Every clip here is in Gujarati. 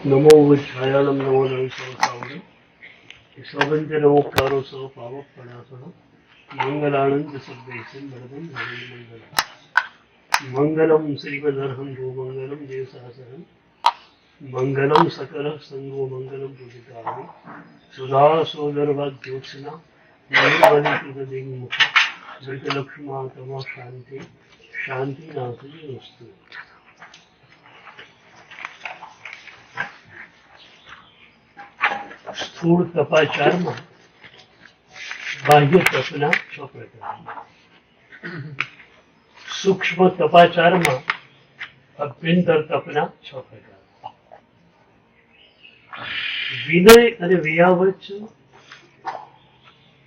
नमो छायाणं नमो नमः शोभन्त नमोकारो सह पावपणासः मङ्गलानन्द सर्वेशं वरदं हरिमङ्गलम् मङ्गलं श्रीमदर्हं गोमङ्गलं देवसहस्रं मङ्गलं सकलः सङ्गो मङ्गलं पूजितानि सुधा सोदरवाद्योत्सना निर्मलिकृतदिङ्मुख धृतलक्ष्मा तमः शान्ति शान्तिनाथस्तु। સ્થૂળ તપાચારમાં બાહ્ય તપના 6 પ્રકાર, સૂક્ષ્મ તપાચારમાં અભ્યંતર તપના 6 પ્રકાર. વિનય અને વિયાવચ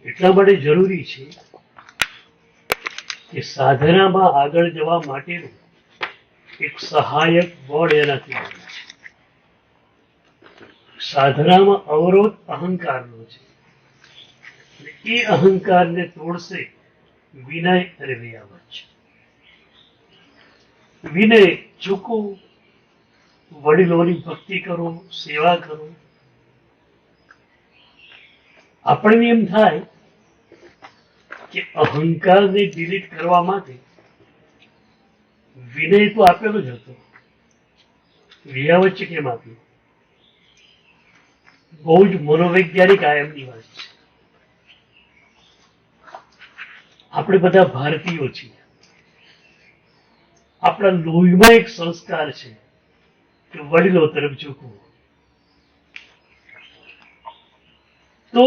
એટલા માટે જરૂરી છે કે સાધનામાં આગળ જવા માટેનું એક સહાયક બળ એનાથી મળે છે. સાધનામાં અવરોધ અહંકારનો છે. એ અહંકારને તોડશે વિનય અને વિયાવચ. વિનય ચૂકવું, વડીલોની ભક્તિ કરો, સેવા કરો. આપણને એમ થાય કે અહંકારને ડિલીટ કરવા માટે વિનય તો આપેલો જ હતો, વિયાવચ કેમ આપ્યું? બહુ જ મનોવૈજ્ઞાનિક આયામની વાત છે. આપણે બધા ભારતીયો છીએ. આપણા લોહીમાં એક સંસ્કાર છે કે વડીલો તરફ ઝૂકવું. તો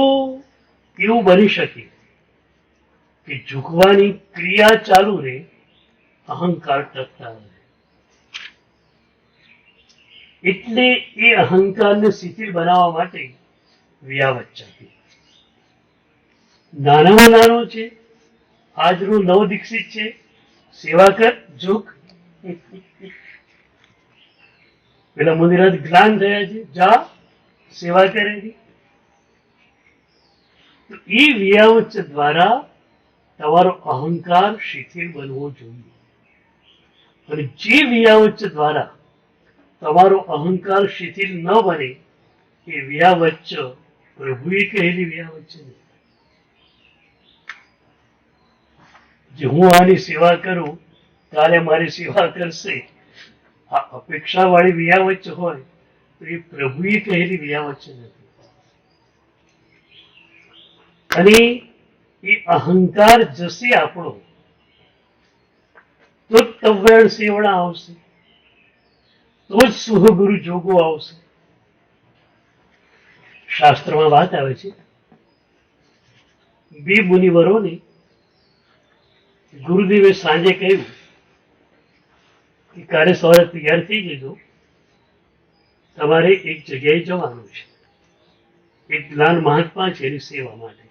એવું બની શકે કે ઝૂકવાની ક્રિયા ચાલુ રહે, અહંકાર ટકતા રહે. એટલે એ અહંકારને શિથિલ બનાવવા માટે વિયાવચ આપી. નાનામાં નાનો છે, આજનો નવ દીક્ષિત છે, સેવા કર, ઝૂક. પેલા મુનિરાજ જ્ઞાન થયા છે, જા સેવા કરે. તો એ વિયાવચ દ્વારા તમારો અહંકાર શિથિલ બનવો જોઈએ. અને જે વિયાવચ દ્વારા તમારો અહંકાર શિથિલ ન બને એ વિયાવચ પ્રભુએ કહેલી વિયાવચ છે. જે હું આની સેવા કરું, કાલે મારી સેવા કરશે, આ અપેક્ષા વાળી વિયાવચ હોય તો એ પ્રભુએ કહેલી વિયાવચ નથી. અને એ અહંકાર જશે આપણો તો તવ્યાણ સેવણા આવશે, તો જ સુહગુરુ જોગો આવશે. શાસ્ત્રમાં વાત આવે છે, બે મુનિવરોને ગુરુદેવે સાંજે કહ્યું કે કાલે સવારે તૈયાર થઈ જજો, તમારે એક જગ્યાએ જવાનું છે, એક જ્ઞાન મહાત્મા છે એની સેવા માટે.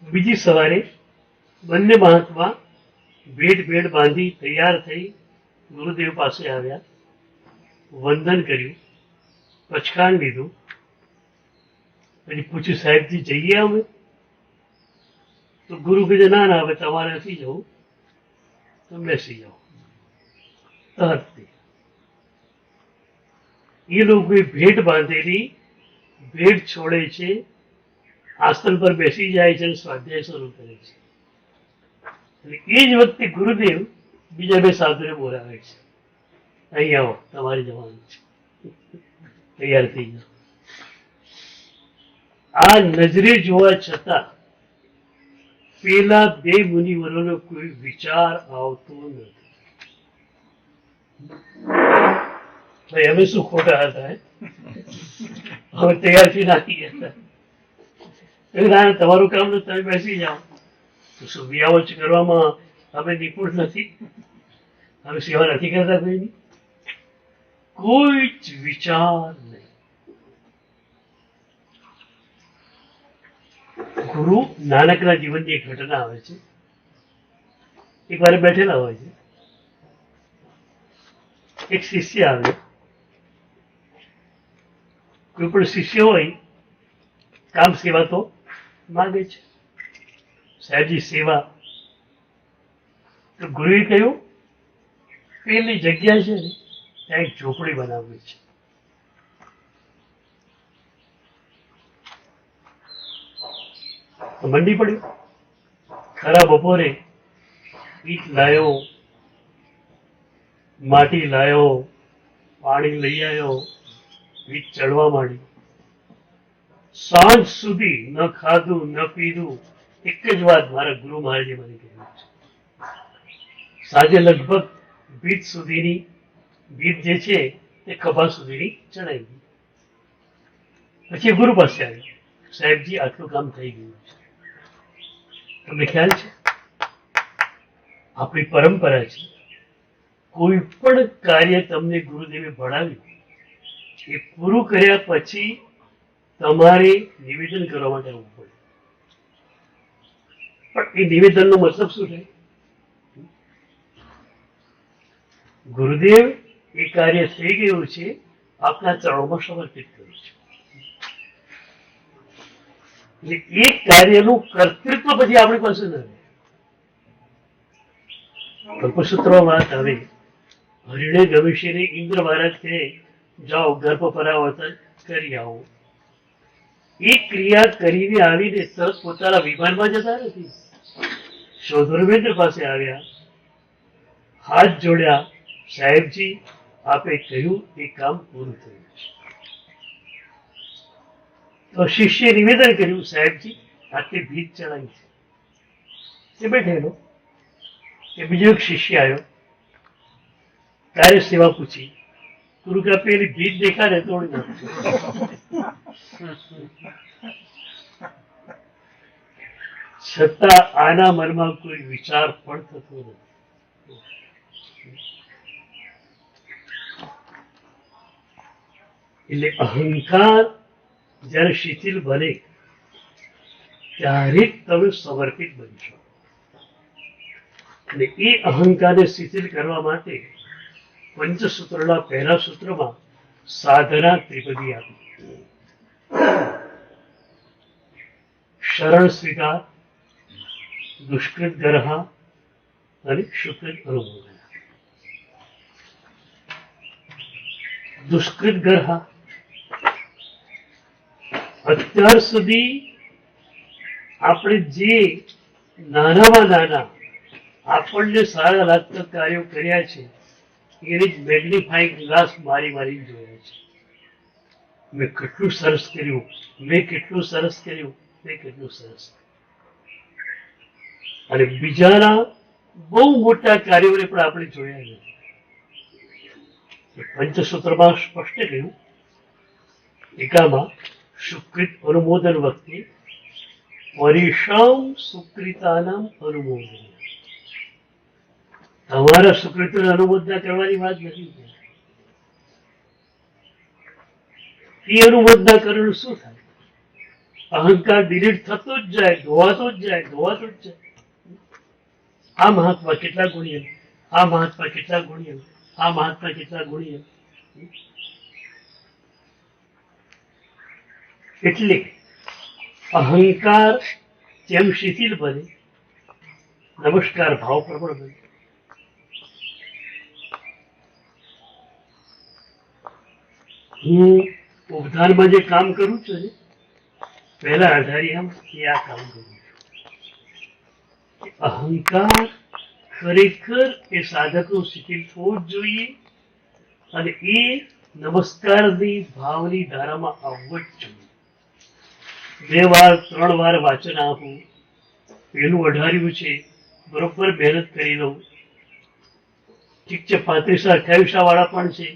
બીજી સવારે બંને મહાત્મા ભેટ બાંધી તૈયાર થઈ ગુરુદેવ પાસે આવ્યા, વંદન કર્યું, પચકાણ લીધું. પછી પૂછ્યું, સાહેબજી જઈએ અમે? તો ગુરુ કીધે, ના હવે તમારે નથી જવું, તમે બેસી જાઓ. તરત એ લોકોએ ભેટ બાંધેલી ભેટ છોડે છે, આસન પર બેસી જાય છે અને સ્વાધ્યાય શરૂ કરે છે. એટલે એ જ વખતે ગુરુદેવ બીજા બે સાધુને બોલાવે છે, અહીં આવો, તમારે જવાનું છે, તૈયાર થઈ જાઓ. આ નજરે જોવા છતાં પેલા બે મુનિવરોનો કોઈ વિચાર આવતો નથી. ભાઈ અમે શું ખોટા હતા? હવે તૈયારથી નાખી ગયા. તમારું કામ નથી, તમે બેસી જાઓ. તો શું વિયાવચ કરવામાં અમે નિપુણ નથી? અમે સેવા નથી કરતા કોઈની? કોઈ જ વિચાર નહીં. ગુરુ નાનકના જીવનની એક ઘટના આવે છે. એક વાર બેઠેલા હોય છે, એક શિષ્ય આવ્યો. કોઈ પણ શિષ્ય હોય કામ સેવા તો માંગે છે, સાહેબજી સેવા. તો ગુરુએ કહ્યું, પેલી જગ્યા છે ને ત્યાં એક ઝૂંપડી બનાવવી છે. તો મંડી પડ્યું. ખરા બપોરે ઈટ લાયો, માટી લાયો, પાણી લઈ આવ્યો, ઈટ ચડવા માંડી. સાંજ સુધી ન ખાધું ન પીધું. એક જ વાત મારા ગુરુ મહારાજે મને કહ્યું છે. સાંજે લગભગ ભીત સુધીની, ભીત જે છે તે ખભા સુધીની ચડાઈ ગઈ. પછી ગુરુ પાસે આવ્યો, સાહેબજી આટલું કામ થઈ ગયું છે. તમને ખ્યાલ છે આપણી પરંપરા છે, કોઈ પણ કાર્ય તમને ગુરુદેવે ભણાવ્યું એ પૂરું કર્યા પછી તમારે નિવેદન કરવા માટે આવવું પડે. પણ એ નિવેદનનો મતલબ શું થાય? ગુરુદેવ એ કાર્ય થઈ ગયું છે, આપના ચરણોમાં સમર્પિત કર્યું છે. એટલે એ કાર્યનું કર્તૃત્વ પછી આપણી પાસે ન રહે. કલ્પસૂત્રમાં વાત આવે, હરિણે ગવિષ્યને ઇન્દ્ર મહારાજ કહે જાઓ ગર્ભ પરાવર્તન કરી આવો. એ ક્રિયા કરીને આવીને તરત પોતાના વિમાનમાં જતા નથી. શોધર્મેન્દ્ર પાસે આવ્યા, હાથ જોડ્યા, સાહેબજી આપે કહ્યું એ કામ પૂરું થયું છે. તો શિષ્ય નિવેદન કર્યું, સાહેબજી આટલી ભીત ચડાઈ છે. તે બેઠેલો કે બીજો એક શિષ્ય આવ્યો, કાર્ય સેવા પૂછી. ગુરુ કે પેલી ભીત દેખાડે તોડી નાખજો. છતાં આના મનમાં કોઈ વિચાર પણ થતો નથી. એટલે અહંકાર જયારે શિથિલ બને ત્યારે તમે સમર્પિત બનશો. અને એ અહંકારને શિથિલ કરવા માટે પંચસૂત્રના પહેલા સૂત્રમાં સાધના ત્રિપદી આપી. શરણ સ્વીકાર, દુષ્કૃત ગરહા અને સુકૃત અનુમોદન. દુષ્કૃત ગરહા અત્યાર સુધી આપણે જે નાનામાં નાના આપણને સારા લાગતા કાર્યો કર્યા છે એને જ મેગ્નિફાઈંગ ગ્લાસ મારી જોયા છે. મેં કેટલું સરસ કર્યું, મેં કેટલું સરસ કર્યું, મેં કેટલું સરસ. અને બીજાના બહુ મોટા કાર્યોને પણ આપણે જોયા નથી. પંચસૂત્રમાં સ્પષ્ટ કહ્યું, ટીકામાં સુકૃત અનુમોદન વખતે પરિશ્રમ સુકૃતાનામ અનુમોદન. તમારા સુકૃતિને અનુમોદના કરવાની વાત નથી. એ અનુમોદના કરવાનું શું થાય? અહંકાર ડિલીટ થતો જ જાય, ધોવાતો જ જાય, ધોવાતો જ જાય. આ મહાત્મા કેટલા ગુણ્ય, આ મહાત્મા કેટલા ગુણ્ય, આ મહાત્મા કેટલા ગુણ્ય. એટલે અહંકાર જેમ શિથિલ બને, નમસ્કાર ભાવ પ્રબળ બને. હું ઉપધારમાં જે કામ કરું છું ને, પહેલા અઢારિયામાં એ આ કામ કરું છું. અહંકાર ખરેખર એ સાધકનું શિથિલ થવું જ જોઈએ અને એ નમસ્કારની ભાવની ધારામાં આવવું જ જોઈએ. 2 વાર 3 વાર વાંચન આપું, પેલું અઢાર્યું છે બરોબર મહેનત કરી લઉં. ઠીક છે 35-28 વાળા પણ છે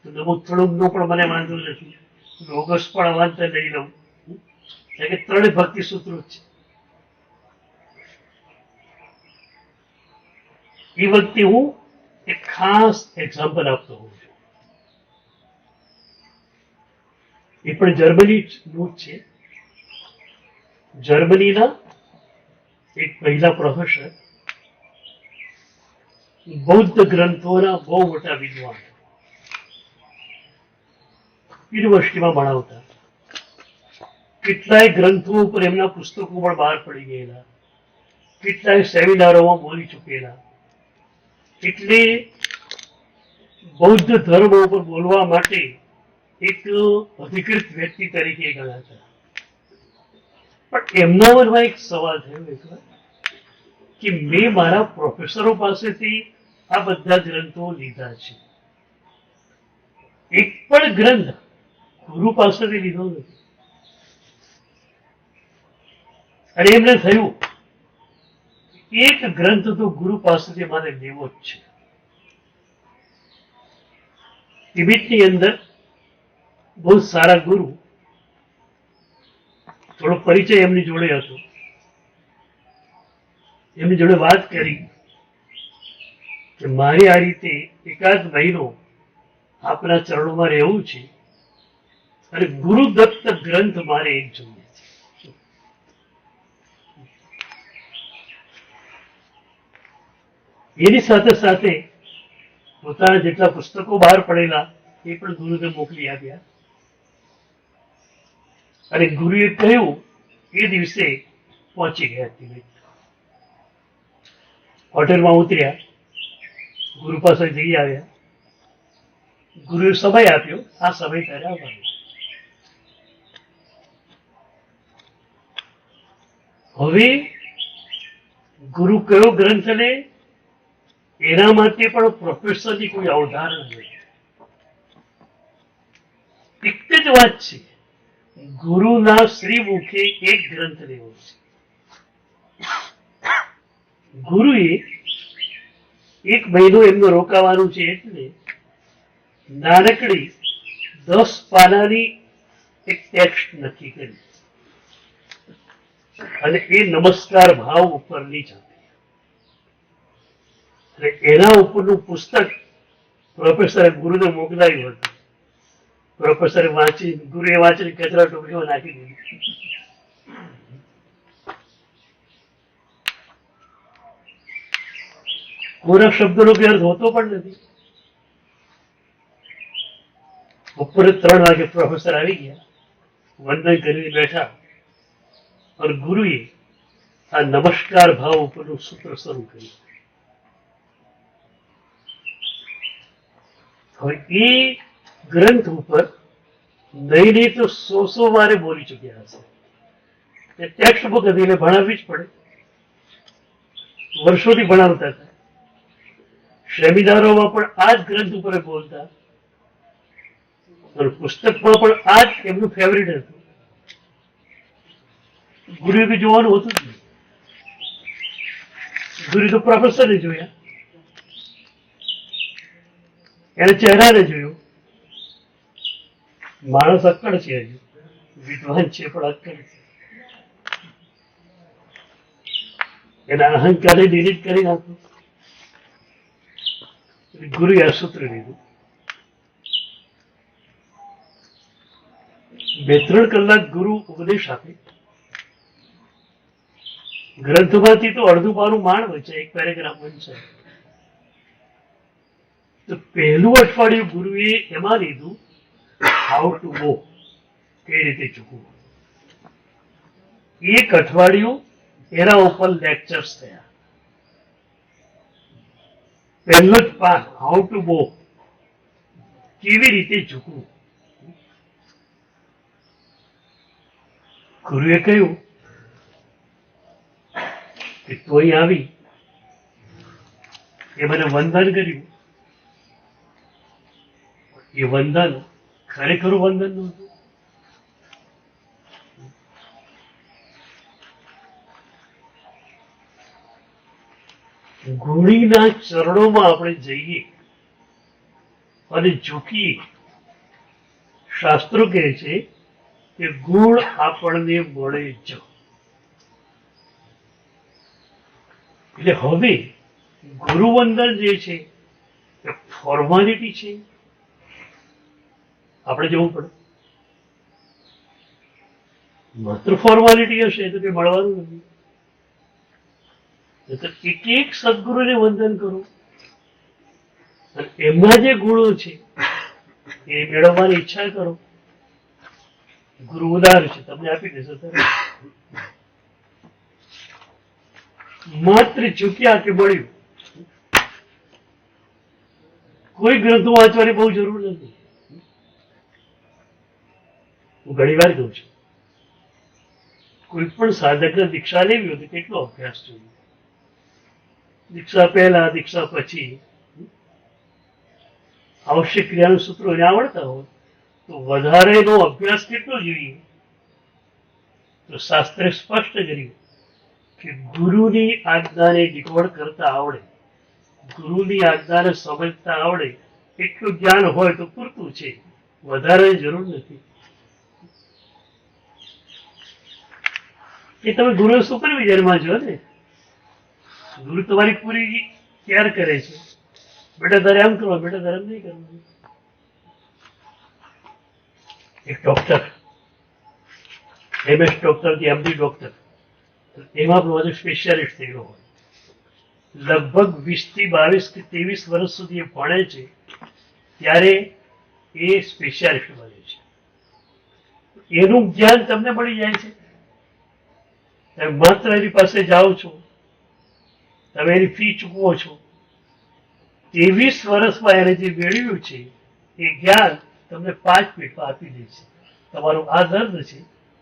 તો નમુક થોડુંકનો પણ મને વાંધો નથી. ઓગસ્ટ પણ વાંચન લઈ લઉં. કે 3 ભક્તિ સૂત્રો છે. એ વખતે હું એક ખાસ એક્ઝામ્પલ આપતો હોઉં છું. એ પણ જર્મનીનું જ છે. જર્મનીના એક પહેલા પ્રોફેસર, બૌદ્ધ ગ્રંથોના બહુ મોટા વિદ્વાન, યુનિવર્સિટીમાં ભણાવતા. કેટલાય ગ્રંથો ઉપર એમના પુસ્તકો પણ બહાર પડી ગયેલા, કેટલાય સેમિનારોમાં બોલી ચૂકેલા. એટલે બૌદ્ધ ધર્મ ઉપર બોલવા માટે એક અધિકૃત વ્યક્તિ તરીકે ગણાતા. પણ એમના મનમાં એક સવાલ થયો એકવાર કે મેં મારા પ્રોફેસરો પાસેથી આ બધા ગ્રંથો લીધા છે, એક પણ ગ્રંથ ગુરુ પાસેથી લીધો નથી. અને એમને થયું એક ગ્રંથ તો ગુરુ પાસેથી મારે લેવો જ છે. તિબેટની અંદર બહુ સારા ગુરુ, થોડો પરિચય એમની જોડે હતો. એમની જોડે વાત કરી કે મારે આ રીતે એકાદ મહિનો આપના ચરણોમાં રહેવું છે અને ગુરુદત્ત ગ્રંથ મારે એક જોઈએ છે. એની સાથે સાથે પોતાના જેટલા પુસ્તકો બહાર પડેલા એ પણ ગુરુને મોકલી આપ્યા. અને ગુરુએ કહ્યું એ દિવસે પહોંચી ગયા તિબેટ. હોટેલમાં ઉતર્યા, ગુરુ પાસે જઈ આવ્યા. ગુરુએ સમય આપ્યો, આ સમય ત્યારે આવવાનો. હવે ગુરુ કયો ગ્રંથ લે એના માટે પણ પ્રોફેસરની કોઈ અવધારણા નથી. એક જ વાત છે, ગુરુના શ્રીમુખે એક ગ્રંથ લેવો છે. ગુરુએ એક મહિનો એમનો રોકાવાનું છે એટલે નાનકડી 10 પાનાની એક ટેક્સ્ટ નક્કી કરી અને એ નમસ્કાર ભાવ ઉપરની જ હતી. અને એના ઉપરનું પુસ્તક પ્રોફેસરે ગુરુને મોકલાયું હતું. પ્રોફેસરે વાંચી, ગુરુએ વાંચીને કચરા ટોપલીમાં નાખી દીધું. કોરા શબ્દનો કોઈ અર્થ હોતો પણ નથી. બપોરે 3 વાગે પ્રોફેસર આવી ગયા, વંદન કરીને બેઠા અને ગુરુએ આ નમસ્કાર ભાવ ઉપરનું સૂત્ર શરૂ કર્યું. હવે એ ગ્રંથ ઉપર નહીં નહીં તો 100 વારે બોલી ચુક્યા હશે. એ ટેક્સ્ટ બુક હતી એટલે ભણાવવી જ પડે. વર્ષોથી ભણાવતા હતા. સેમિનારોમાં પણ આ જ ગ્રંથ ઉપર બોલતા અને પુસ્તકમાં પણ આ જ એમનું ફેવરિટ હતું. ગુરુએ બી જોવાનું હોતું જ નહીં. ગુરુ તો પ્રોફેસરને જોયા, એને ચહેરાને જોયું. માણસ અક્કડ છે, હજુ વિદ્વાન છે પણ અક્કડ છે. એના અહંકારને ડિલીટ કરી નાખ્યું. ગુરુએ આ સૂત્ર લીધું. 2-3 કલાક ગુરુ ઉપદેશ આપે. ગ્રંથમાંથી તો અડધું પાનું માંડ વચ્ચે એક પેરેગ્રાફ બનશે. તો પહેલું અઠવાડિયું ગુરુએ એમાં લીધું હાઉ ટુ ગો, કઈ રીતે ચૂકવું. એક અઠવાડિયું એના ઉપર લેક્ચર્સ થયા. પહેલું જ પાન હાઉ ટુ ગો, કેવી રીતે ઝૂકવું. ગુરુએ કહ્યું કે તું અહીં આવી, એ મને વંદન કર્યું. એ વંદન ખરેખર વંદન નહોતું. ગુણીના ચરણોમાં આપણે જઈએ અને ઝૂકીએ. શાસ્ત્રો કહે છે કે ગુણ આપણને મળે જ. એટલે હવે ગુરુવંદન જે છે એ ફોર્માલિટી છે, આપણે જવું પડે. માત્ર ફોર્માલિટી હશે તો કે મળવાનું નથી. એક એક સદગુરુને વંદન કરો અને એમના જે ગુણો છે એ મેળવવાની ઈચ્છા કરો. ગુરુ ઉદાર છે, તમને આપી દેશે. માત્ર ચૂક્યા કે મળ્યું કોઈ ગ્રંથો વાંચવાની બહુ જરૂર નથી. હું ઘણી વાર કહું છું, કોઈ પણ સાધકને દીક્ષા લેવી હોય તો કેટલો અભ્યાસ જોઈએ. દીક્ષા પહેલા, દીક્ષા પછી આવશ્યક ક્રિયાનું સૂત્રો એને આવડતા હોય તો વધારેનો અભ્યાસ કેટલો જોઈએ? તો શાસ્ત્રે સ્પષ્ટ કર્યું કે ગુરુની આજ્ઞાને ડીકોડ કરતા આવડે, ગુરુની આજ્ઞાને સમજતા આવડે એટલું જ્ઞાન હોય તો પૂરતું છે, વધારે જરૂર નથી. એ તમે ગુરુ સુપરવિઝનમાં છો ને. ગુરુ તમારી પૂરી કેર કરે છે. બેટા તારે આમ કરો, બેટા તારે આમ નહીં કરવું. એક ડોક્ટર, MS ડોક્ટર કે MD ડોક્ટર, એમાં બધું સ્પેશિયાલિસ્ટ થયેલો હોય. લગભગ 20 થી 22 કે 23 વર્ષ સુધી એ ભણે છે, ત્યારે એ સ્પેશિયાલિસ્ટ બને છે. એનું જ્ઞાન તમને મળી જાય છે. તમે માત્ર એની પાસે જાઓ છો, તમે એની ફી ચૂકવો છો. 23 વર્ષમાં એને જે મેળવ્યું છે એ જ્ઞાન તમને 5 મિનિટમાં આપી દે છે. તમારું આ દર્દ છે,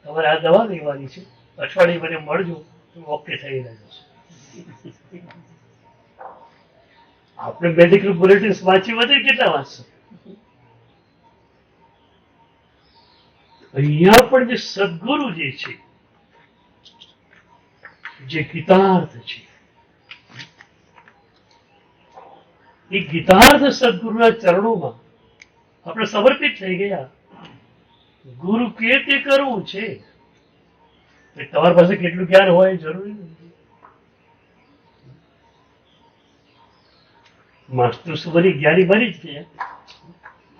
તમારે આ દવા લેવાની છે, અઠવાડિયે મને મળજો તો ઓકે થઈ રહ્યા જશે. આપણે મેડિકલ બુલેટિન્સ વાંચી વધે કેટલા વાંચશે? અહીંયા પણ જે સદગુરુ જે છે, જે ગીતાર્થ છે, એ ગીતાર્થ સદગુરુના ચરણોમાં આપણે સમર્પિત થઈ ગયા. ગુરુ કે તે કરવું છે. તમારી પાસે કેટલું જ્ઞાન હોય જરૂરી નથી. માસ્ટર સુબરી જ્ઞાની બની જ ગયા,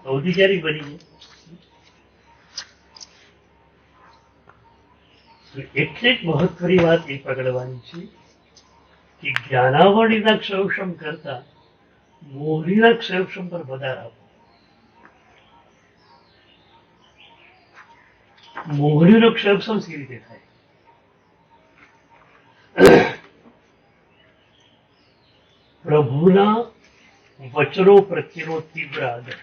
સૌથી જ્ઞાની બની ગયા. એટલે જ મહત્વની વાત એ પકડવાની છે કે જ્ઞાનાવળીના ક્ષયક્ષમ કરતા મોહરીના ક્ષયક્ષમ પર વધાર આપો. મોહરીનો ક્ષયક્ષમ સી રીતે થાય? પ્રભુના વચનો પ્રત્યેનો તીવ્ર આદર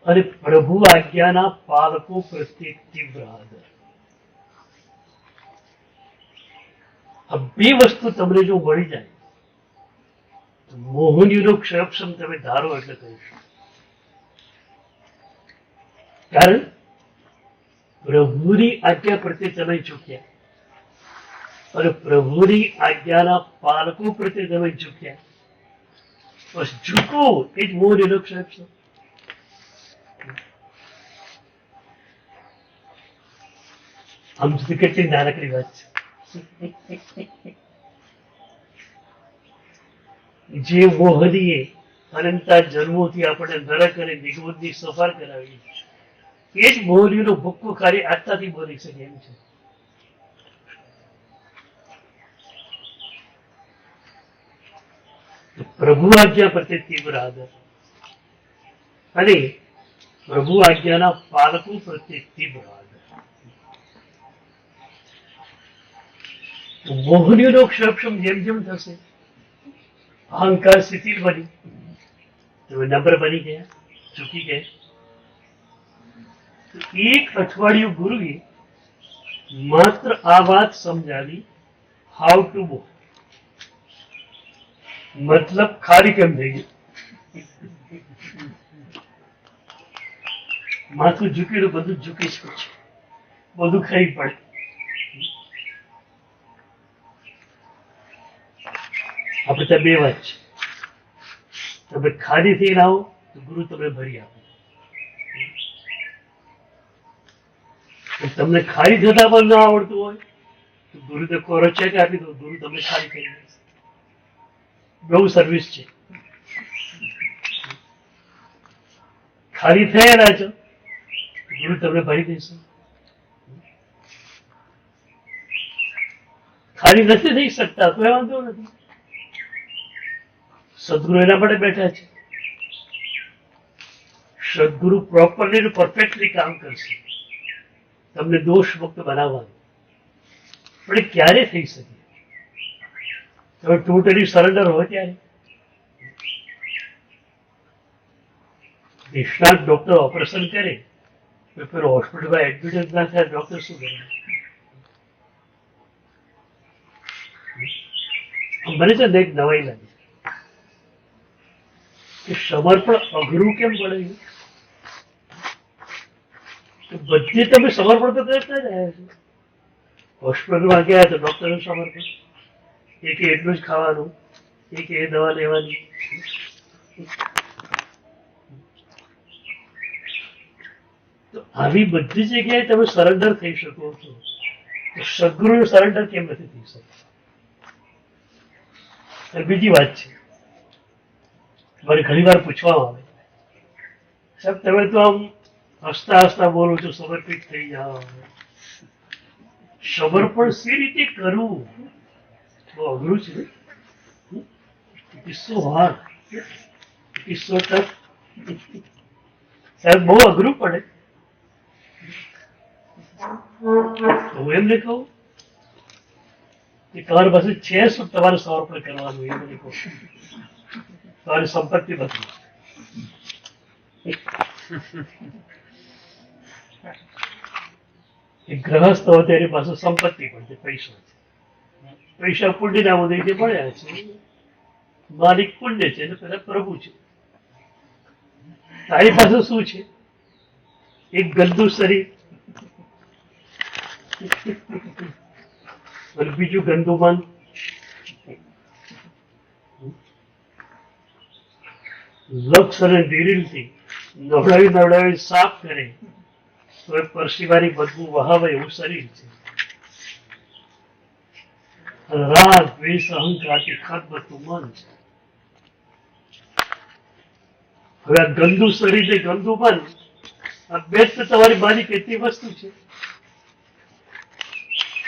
અને પ્રભુ આજ્ઞાના પાલકો પ્રત્યે તીવ્ર આદર, આ બે વસ્તુ તમને જો મળી જાય તો મોહનીનો ક્ષયક્ષમ તમે ધારો એટલે કહી શકો. કારણ પ્રભુની આજ્ઞા પ્રત્યે તમે ઝૂક્યા અને પ્રભુની આજ્ઞાના પાલકો પ્રત્યે તમે ઝૂક્યા. બસ ઝૂકો એ જ મોહનીનો ક્ષયક્ષમ. આમ સુધી કેટલી નાનકડી વાત છે. જે મોહનીએ અનંતા જન્મોથી આપણે નરક અને નિગમનની સફર કરાવી, એ જ મોહનીનો ભૂક્કો કાર્ય આટલાથી બોલી શકે એમ છે. પ્રભુ આજ્ઞા પ્રત્યે તીવ્ર આદર અને પ્રભુ આજ્ઞાના પાલકો પ્રત્યે તીવ્ર આદર. મોહનીનો ક્ષયક્ષમ જેમ જેમ થશે, અહંકાર શિથિલ બની, તમે નમ્ર બની ગયા, ચૂકી ગયા. એક અઠવાડિયું ગુરુએ માત્ર આ વાત સમજાવી, હાઉ ટુ મૂવ, મતલબ ખાલી કેમ થઈ ગયું. માથું ઝૂકેલું બધું ઝૂકી શકે છે, બધું ખાઈ પડે. આપણે ત્યાં બે વાત છે, તમે ખાલી થઈને આવો તો ગુરુ તમને ભરી આપે. તમને ખાલી થતા પણ ન આવડતું હોય તો ગુરુ તો કોરો ચેક આપી દો, ગુરુ તમને ખાલી કરી દેશે. બહુ સર્વિસ છે. ખાલી થયેલા છો ગુરુ તમને ભરી દેશે. ખાલી નથી થઈ શકતા તો એ વાંધો નથી, સદગુરુ એના માટે બેઠા છે. સદગુરુ પ્રોપરલી પરફેક્ટલી કામ કરશે, તમને દોષ મુક્ત બનાવવાનું. પણ ક્યારે થઈ શકે? તમે ટોટલી સરેન્ડર હોય ત્યારે. નિષ્ણાત ડોક્ટર ઓપરેશન કરે તો પેલો હોસ્પિટલમાં એડમિટ જ ના થાય, ડોક્ટર શું કરે? મને છે ને એક નવાઈ લાગી કે સમર્પણ અઘરું કેમ પડે છે? બધી તમે સમર્પણ તો કરતા જ આવ્યા છો. હોસ્પિટલમાં ગયા તો ડોક્ટરનું સમર્પણ, એક એટલું જ ખાવાનું, એક એ દવા લેવાની. તો આવી બધી જગ્યાએ તમે સરેન્ડર થઈ શકો છો, તો સદગુરુનું સરેન્ડર કેમ નથી થઈ શકતું? બીજી વાત છે, મને ઘણી વાર પૂછવામાં આવે, સાહેબ તમે તો આમ હસતા હસતા બોલો છો, સમર્પિત થઈ જાઓ. સમર્પણ સી રીતે કરવું બહુ અઘરું છે. કિસ્સો હાર્ડ, કિસ્સો ટફ, સાહેબ બહુ અઘરું પડે. હું એમને કહું કે તમારી પાસે છે શું તમારે સમર્પણ કરવાનું? એ મને કહું. તમારી સંપત્તિ બધી, એક ગ્રહસ્થ હોય તેની પાસે સંપત્તિ પણ છે, પૈસા છે. પૈસા પુણ્યના ઉદયથી મળ્યા છે, માલિક પુણ્ય છે અને પેલા પ્રભુ છે. તારી પાસે શું છે? એક ગંદુ શરીર અને બીજું ગંદુ મન. લક્ષ અને દિલીલથી નવડાવી નવડાવી સાફ કરે તો એ પરસીવાની બદબુ વહાવે એવું શરીર છે. રાગ દ્વેષ અહંકારથી ખતબતું મન છે. હવે આ ગંદુ શરીર ને ગંદુ મન, આ બે તો તમારી બાની કેટલી વસ્તુ છે.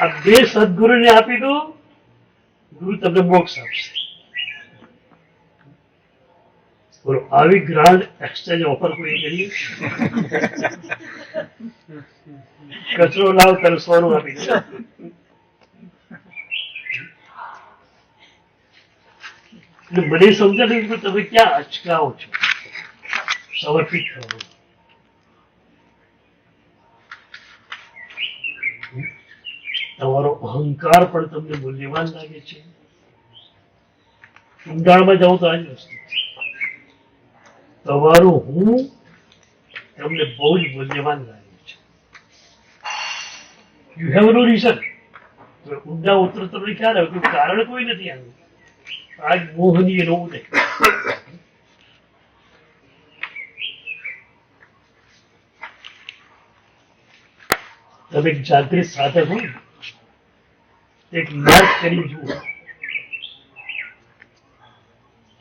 આ બે સદગુરુને આપી દો, ગુરુ તમને મોક્ષ આપશે. બોલો, આવી ગ્રાન્ડ એક્સચેન્જ ઓફર કોઈ કરીએ? કચરો લાવ તને સોનું આપી દે. મને સમજાય કે તમે ક્યાં અચકાઓ છો સમર્પિત થવાનું. તમારો અહંકાર પણ તમને મૂલ્યવાન લાગે છે. ઊંડાણમાં જાઉં તો આ જ વસ્તુ છે. તમારું હું તમને બહુ જ મૂલ્યવાન લાગે છે. You have no reason. ઊંડા ઉતરો તમને ખ્યાલ આવે કે કારણ કોઈ નથી આનું. આજ મોહનીય રોગ નહીં. તમે એક જાગૃત સાધક હોય, એક માર્ગ કરી જુઓ,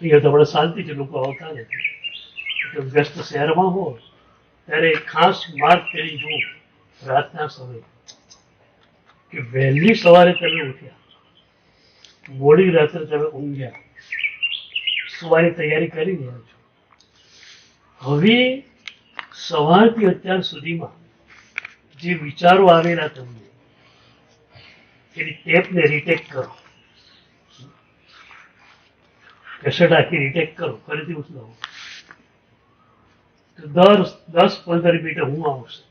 તમારે શાંતિ છે, લોકો આવતા નથી. વ્યસ્ત શહેરમાં હોય ત્યારે ખાસ માર્ગ કરી જુઓ રાતના સમય કે વહેલી સવારે તમે ઉઠ્યા, મોડી રાત્રે તમે ઊંઘ્યા, સુવાની તૈયારી કરી રહ્યા છો. હવે સવારથી અત્યાર સુધીમાં જે વિચારો આવેલા તમને એની ટેપને રીટેક કરો, કેસેટ આખી રીટેક કરો, ફરીથી ઉઠલાવો. તો 10-15 મિનિટે હું આવશે.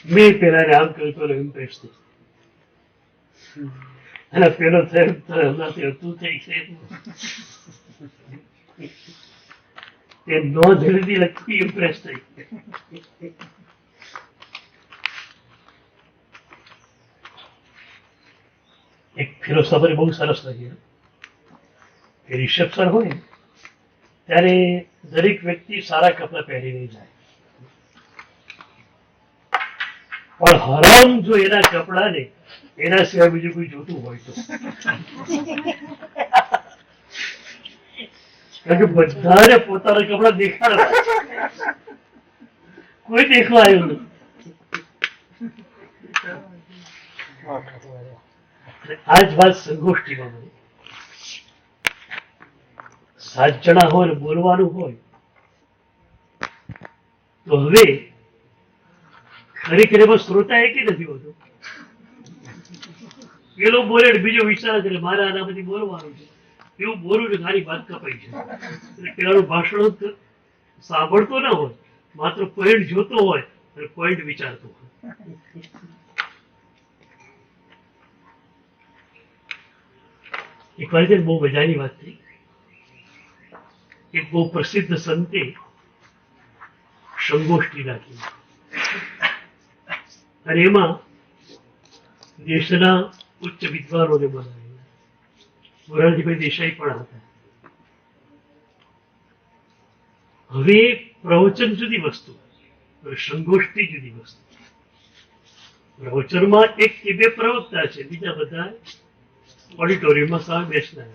મેં પેલા આમ કહ્યું, પેલો ઇમ્પ્રેસ થઈ અને પેલો થયો તું થઈ છે. તે નોંધ લીધી લખી ઇમ્પ્રેસ થઈ. એક ફિલોસોફર બહુ સરસ લાગી કે રિસેપ્શન હોય ત્યારે દરેક વ્યક્તિ સારા કપડા પહેરીને જાય, પણ હરામ જો એના કપડાને એના સિવાય બીજું કોઈ જોતું હોય તો. કારણ કે બધાને પોતાના કપડા દેખાડવા, કોઈ દેખવા આવ્યું નથી. આ જ વાત સંગોષ્ઠીમાં બની. 7 જણા હોય ને બોલવાનું હોય તો હવે ખરેખર એમાં શ્રોતા એક નથી હોતો. પેલો બોલે બીજો વિચાર કરે મારે આના પછી બોલવાનું છે. એવું બોલું ને મારી વાત કપાઈ છે. એટલે પેલાનું ભાષણ સાંભળતો ના હોય, માત્ર પોઈન્ટ જોતો હોય અને પોઈન્ટ વિચારતો હોય. એક વાર છે બહુ મજાની વાત થઈ. એક બહુ પ્રસિદ્ધ સંતે સંગોષ્ઠી રાખી અને એમાં દેશના ઉચ્ચ વિદ્વાનોને બોલાવેલા. મોરારજીભાઈ દેસાઈ પણ હતા. હવે પ્રવચન જુદી વસ્તુ, સંગોષ્ઠી જુદી વસ્તુ. પ્રવચનમાં એક કે બે પ્રવક્તા છે, બીજા બધા ઓડિટોરિયમમાં સામે બેસનાર.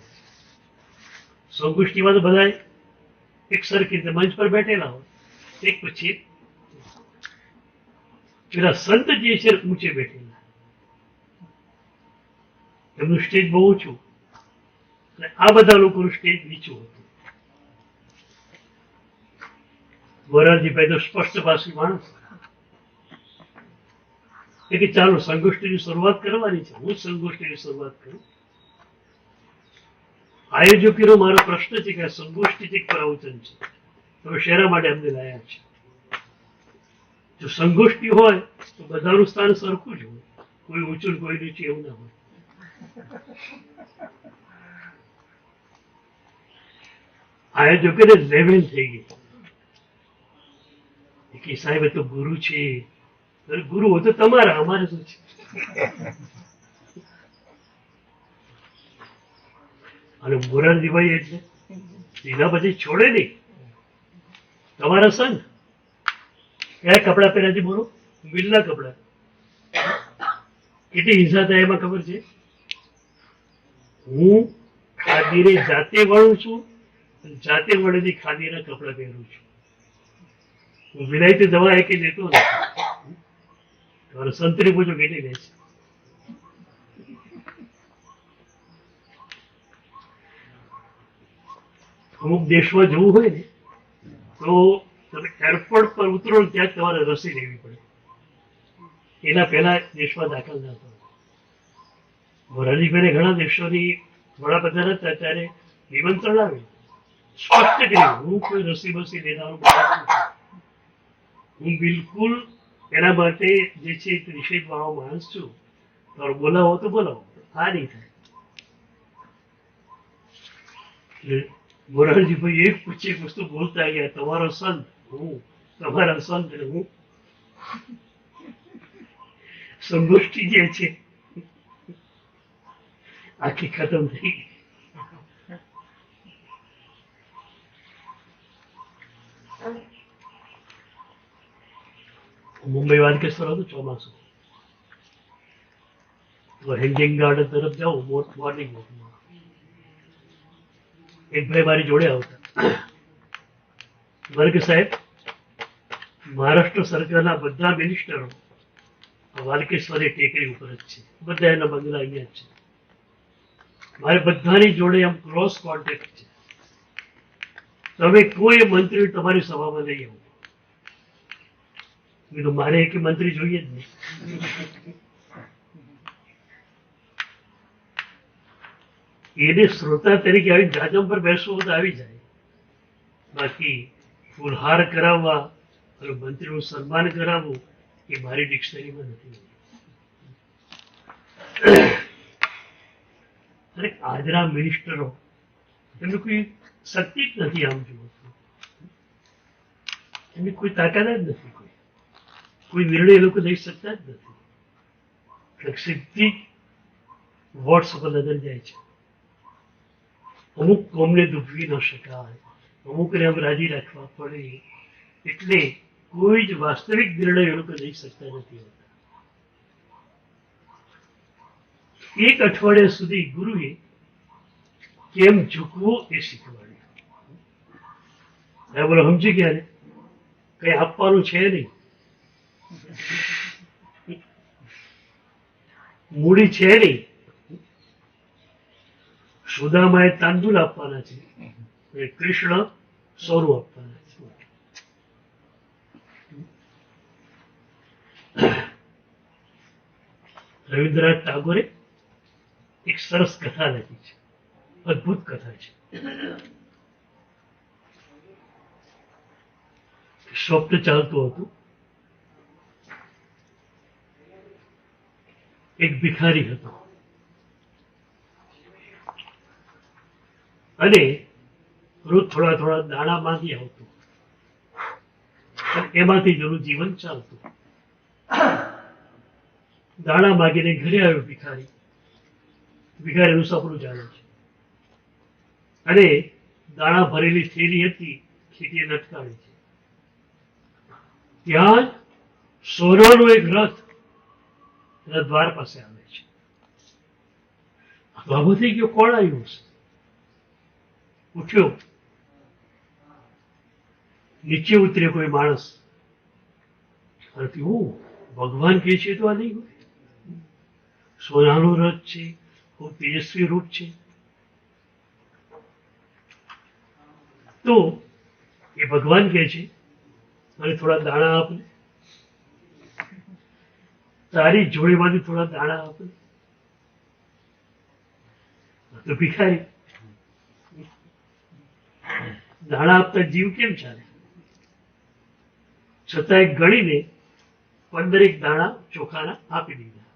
સંગોષ્ઠીમાં તો બધા એક સરખી રીતે મંચ પર બેઠેલા હોય, એક પછી પેલા સંત જે છે ઊંચે બેઠેલા, એમનું સ્ટેજ બહુ ઊંચું અને આ બધા લોકોનું સ્ટેજ નીચું હતું. મોરારજીભાઈ તો સ્પષ્ટભાષી માણસ, કે ચાલો સંગોષ્ઠીની શરૂઆત કરવાની છે, હું સંગોષ્ઠીની શરૂઆત કરું. આયોજકોનો મારો પ્રશ્ન છે કે આ સંગોષ્ઠી એક પ્રવચન છે, તમે શેના માટે અમને લાયા છે? જો સંગોષ્ઠી હોય તો બધાનું સ્થાન સરખું જ હોય, કોઈ ઊંચું કોઈ નીચું એવું ના હોય. આયોજકોને લેવલ થઈ ગઈ કે સાહેબ તો ગુરુ છે, ગુરુ હોય તો તમારા, અમારે શું છે? અને મોરારજીભાઈ એટલે લીધા પછી છોડે નહીં. તમારા સંત કયા કપડા પહેર્યા છે બોલો? મિલના કપડા. કેટલી હિંસા થાય એમાં ખબર છે? હું ખાદીને જાતે વળું છું, જાતે વળેલી ખાદીના કપડા પહેરું છું. હું વિલાયતી દવા એક લેતો નથી. તમારે સંતરી પૂછો કેટલી લે છે? અમુક દેશમાં જવું હોય ને તો તમે એરપોર્ટ પર ઉતરો ત્યાં તમારે રસી લેવી પડે, એના પહેલા દેશમાં દાખલ ના થયો. મોરારજીભાઈને ઘણા દેશોની વડાપ્રધાન હતા ત્યારે નિમંત્રણ આવ્યું, સ્પષ્ટ કર્યું હું કોઈ રસી બસી લેનારો માણસ નથી. હું બિલકુલ એના માટે જે છે નિષેધ વાળો માણસ છું. તમારે બોલાવો તો બોલાવો, આ નહીં થાય. મોરારજીભાઈ એક પૂછી એક વસ્તુ બોલતા ગયા, તમારો સંત હું, તમારા સંત હું. સંગોષ્ઠી જે છે આખી ખતમ થઈ ગઈ. મુંબઈ વાનકેશ્વર હતું ચોમાસું, તો હેંગિંગ ગાર્ડન તરફ જાઉં મોર્નિંગ વોકમાં. એક ભાઈ મારી જોડે આવતા, મને કે સાહેબ મહારાષ્ટ્ર સરકારના બધા મિનિસ્ટરો વાલકેશ્વરી ટેકરી ઉપર જ છે, બધા એના બંગલા અહીંયા જ છે. મારે બધાની જોડે આમ ક્રોસ કોન્ટેક્ટ છે. તમે કોઈ મંત્રી તમારી સભામાં નહીં આવું. કીધું મારે એક મંત્રી જોઈએ જ નહીં. એને શ્રોતા તરીકે આવી જાજમ પર બેસવું તો આવી જાય, બાકી ફૂલહાર કરાવવા અને મંત્રીનું સન્માન કરાવવું એ મારી ડિક્શનરીમાં નથી. અને આજના મિનિસ્ટરો એમની કોઈ શક્તિ જ નથી. આમ જુઓ એમની કોઈ તાકાત જ નથી, કોઈ નિર્ણય એ લોકો લઈ શકતા જ નથી. સીધી વોટ્સ પર નજર જાય છે. અમુક કોમને દુભવી ન શકાય, અમુકને આમ રાજી રાખવા પડે, એટલે કોઈ જ વાસ્તવિક નિર્ણય એ લોકો લઈ શકતા નથી. એક અઠવાડિયા સુધી ગુરુએ કેમ ઝૂકવું એ શીખવાડ્યું. બોલો સમજી ગયા ને? કઈ આપવાનું છે નહીં, મૂડી છે નહીં. સુદામાએ તાંદુલ આપવાના છે, કૃષ્ણ સોનું આપવાના છે. રવિન્દ્રનાથ ટાગોરે એક સરસ કથા લખી છે. અદ્ભુત કથા છે. સ્વપ્ન ચાલતું હતું. એક ભિખારી હતો અને રોજ થોડા થોડા દાણા માંગી આવતો અને એમાંથી જ એનું જીવન ચાલતું. દાણા માગીને ઘરે આવ્યો ભિખારી. ભિખારીનું સપનું ચાલે છે અને દાણા ભરેલી થેલી હતી, ખીટીએ લટકાવી છે. ત્યાં જ સોનાનો એક રથ એના દ્વાર પાસે આવે છે. બાબુ થઈ ગયો, કોણ આવ્યું હશે? ઉઠ્યો, નીચે ઉતર્યો કોઈ માણસ અને હું ભગવાન કે છે તો આ નહીં હોય. સોનાનો રથ છે, ખૂબ તેજસ્વી રૂપ છે. તો એ ભગવાન કે છે અને થોડા દાણા આપને, તારી જોડીમાંથી થોડા દાણા આપને. તો ભિખારી દાણા આપતા જીવ કેમ ચાલે? છતાં ગણીને 15 દાણા ચોખાના આપી દીધા.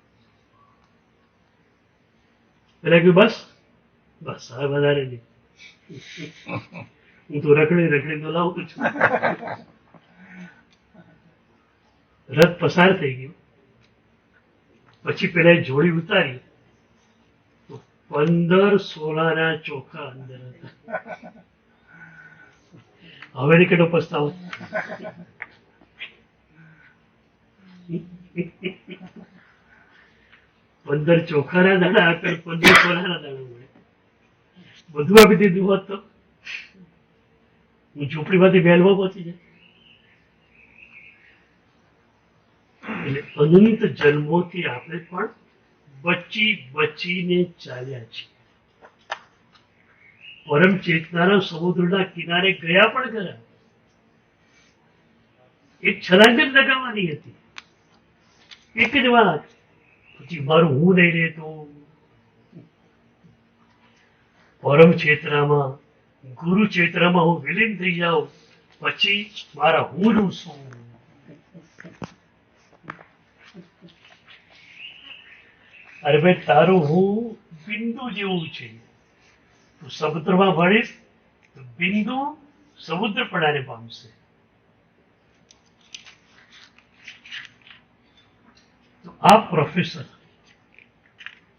પેલા કે બસ બસ હવે વધારે નહીં, હું તો રખડી તો લાવું છું. રથ પસાર થઈ ગયો. પછી પેલા જોડી ઉતારી તો 15 સોનાના ચોખા અંદર હતા. હવે ની કેટલો પસ્તાવો. 15 ચોખાના દાણા આપે, 15 સોનાના દાણા મળે. બધું આપી દીધું હોત તો હું ઝૂંપડીમાંથી વહેલવા પહોંચી જાય. એટલે અનંત જન્મોથી આપણે પણ બચીને ચાલ્યા છીએ. પરમ ચેતનાના સમુદ્રના કિનારે ગયા પણ ખરા. એક છલાંગ જ લગાવવાની હતી, એક જ વાત. પછી મારું હું નહીં રહેતો. પરમ ચેતનામાં, ગુરુ ચેતનામાં હું વિલીન થઈ જાઉં પછી મારા હું નું શું? અરે ભાઈ, તારું હું બિંદુ જેવું છે. તું સમુદ્રમાં ભણીશ તો બિંદુ સમુદ્રપણાને પામશે. તો આ પ્રોફેસર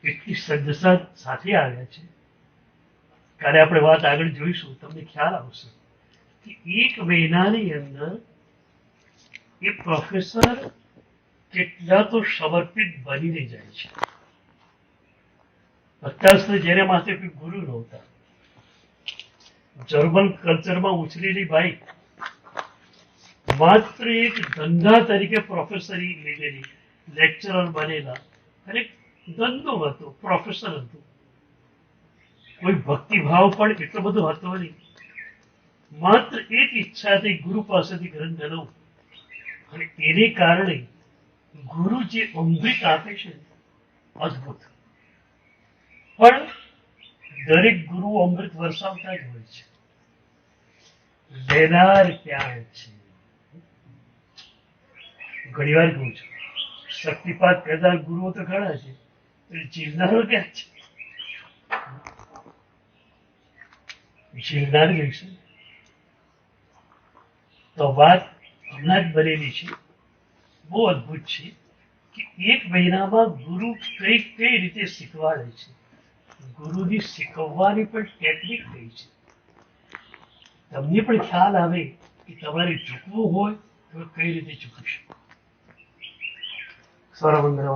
એટલી સજ્જતા સાથે આવ્યા છે. ત્યારે આપણે વાત આગળ જોઈશું, તમને ખ્યાલ આવશે કે 1 મહિનાની અંદર એ પ્રોફેસર કેટલા તો સમર્પિત બનીને જાય છે. અત્યાર સુધી જેને માથે કોઈ ગુરુ નહોતા, જર્મન કલ્ચરમાં ઉછરેલી બાઈ માત્ર એક ધંધા તરીકે પ્રોફેસરી લીધેલી, લેક્ચરર બનેલા અને ધંધો હતો, પ્રોફેસર હતો. કોઈ ભક્તિભાવ પણ એટલો બધો હતો નહીં. માત્ર એક ઈચ્છાથી ગુરુ પાસેથી ગ્રંથ લઉં અને એને કારણે ગુરુ જે અમૃત આપે છે અદ્ભુત. પણ દરેક ગુરુ અમૃત વરસાવતા જ હોય છે, લેનાર ક્યાં છે? ઘણી વાર કહું છું, શક્તિપાત કરનાર ગુરુઓ તો ઘણા છે, જીવનારો ક્યાં છે? જીવનાર જોઈશે. તો વાત હમણાં જ બનેલી છે, બહુ અદ્ભુત છે કે 1 મહિનામાં ગુરુ કઈ રીતે શીખવાડે છે. ગુરુની શીખવવાની પણ ટેકનિક કઈ છે. તમને પણ ખ્યાલ આવે કે તમારે ઝૂકવું હોય તો કઈ રીતે ઝૂકી શકો. સ્વરમંગળ